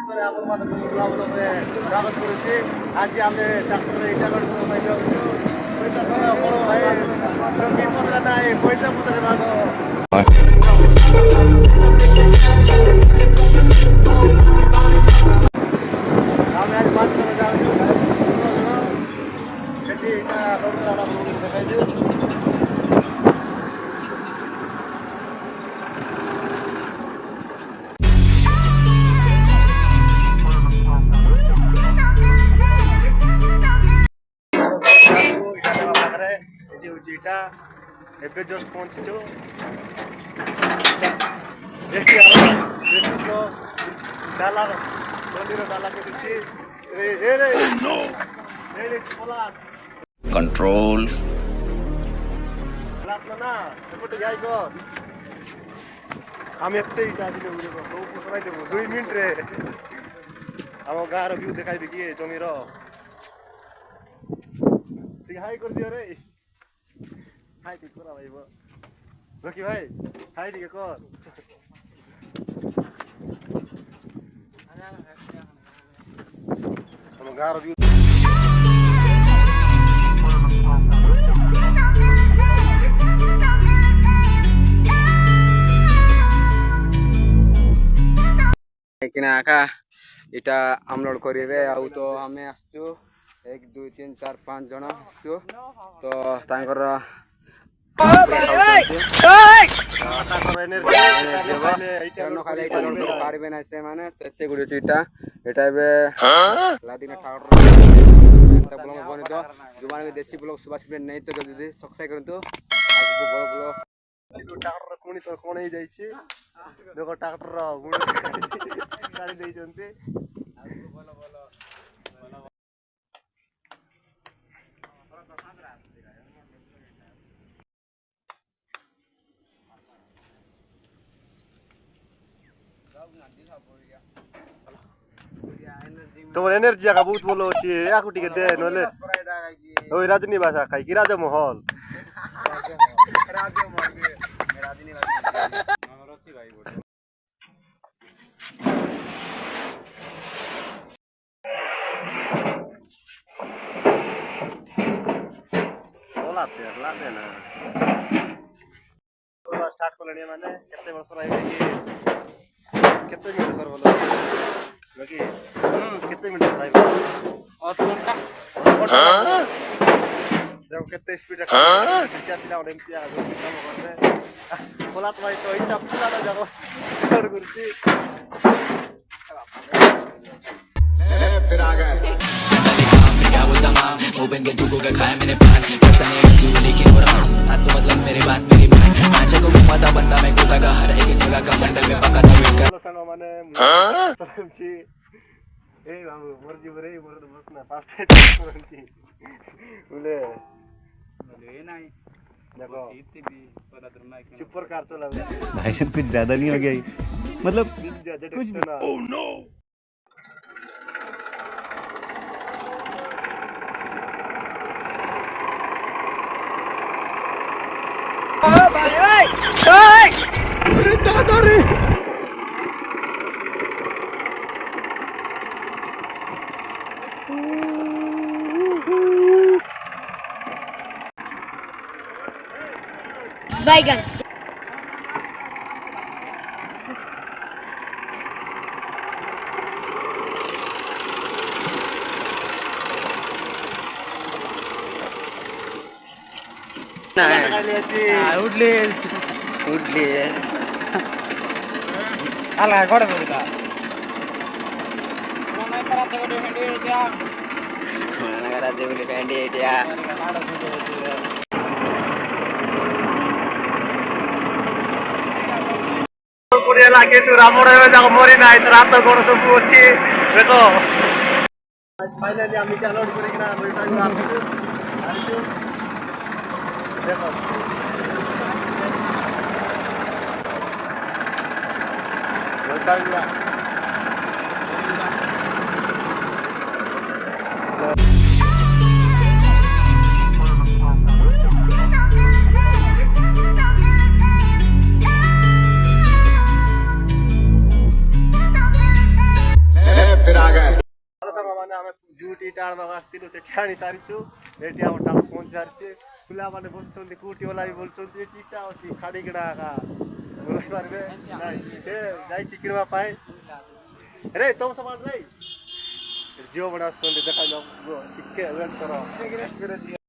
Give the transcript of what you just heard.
स्वागत करुच्छे आज आम ट्राक्टर इटा करने जाऊँ पैसा बड़ा बड़ भाई पत्र ना पैसा पत्र भाग आम आज 5 जन जाऊँ 16 जन से लोड कर देखा इटा एबे जस्ट पहुंचीचु डाला मंदिर डाला के दिछि रे रे रे नो रे बोला कंट्रोल लागला ना सेपटे जाई को हम एते इटा दिले उरे को तो पुसराई देबो 2 मिनिट रे हम गार व्यू देखाई दे कि जमीर ठीक हाई कर दियो रे हाई ठीक करा भाई वो रकी भाई हाई ठीक कर हम गार व्यू किनाका इटा अपलोड करेंगे आउ तो हमें आसचु 1 2 3 4 5 जन आसचु तो तांकर पारे ना से माने एते गुडे इटा एटा बे लादिना ठाकुर ब्लॉग बने तो जो माने देसी ब्लॉग सुभाष नहीं तो जल्दी सब्सक्राइब करंतु आगु बड़ ब्लॉग ट्रैक्टर कोनी तो कोन ही जाई छी देखो ट्रैक्टर गुणी गाड़ी दे जंते बोलो बोलो तुम एनर्जी का बहुत बोलो छी याकु टिके दे नले ओइ राजनी भाषा खाई कि राजमहल राजनी भाषा रची भाई बोल बोला फिर ला देना तो स्टार्ट कर लेनी माने केते वर्ष रही कि केते मिनट सर बोलो लगी कितने मिनट चलाएगा और घंटा जब कितने स्पीड रखा क्या तिला और एमपी आ जो काम करते बोला तो भाई तो इतना पूरा ना जाओ छोड़ कुर्सी फिर आ गए क्या वो तमाम ओपन के तू को खाया मैंने पान पैसा नहीं क्यों लेकिन और रात को मतलब मेरी बात मेरी मान आंचा को पता बनता मैं कोता का हर एक जगह का बंडल में पका था वेट कर संग माने चलमची ए बाबू मर्जी बरे मोर तो बस ना फास्ट करंती बोले ले नहीं देखो सीट भी पर अदरना सुपर कार चला भाई सब कुछ ज्यादा नहीं हो गया मतलब कुछ ओह नो बैगन उडली उडली अला गोड़ बोलता मन करा जगडे भेंडी एटिया मन करा जगडे भेंडी एटिया पुरे लागे तू रामोड़ में जाको मोरी ना इतना रात गोड़ सब अच्छी देखो फाइनली हम क्या लोड करेंगे ना बैठा को आसु देखो बैठा ଆମେ ଜୁଟିଟା ଆଣିବାକୁ ଆସିଥିଲୁ ସେଠି ଆଣି ସାରିଛୁ। ଏଠି ଆମଟା ପହଞ୍ଚି ସାରିଛେ। ପିଲାମାନେ ବସୁଛନ୍ତି କୋଉଠି ଓଲା ବି ବୋଲୁଛନ୍ତି ଏଠି ଇଟା ଅଛି ଖାଡ଼ିକିଣା ଏକା ଓହ୍ଲାଇ ପାରିବେ ନାଇଁ ସେ ଯାଇଛି କିଣିବା ପାଇଁ। ରେ ତମ ସମାନ ନାଇଁ ଝିଅ ବଡ଼ ଆସୁଛନ୍ତି ଦେଖାଯାଉ ଟିକେ ୱେଟ୍ କର।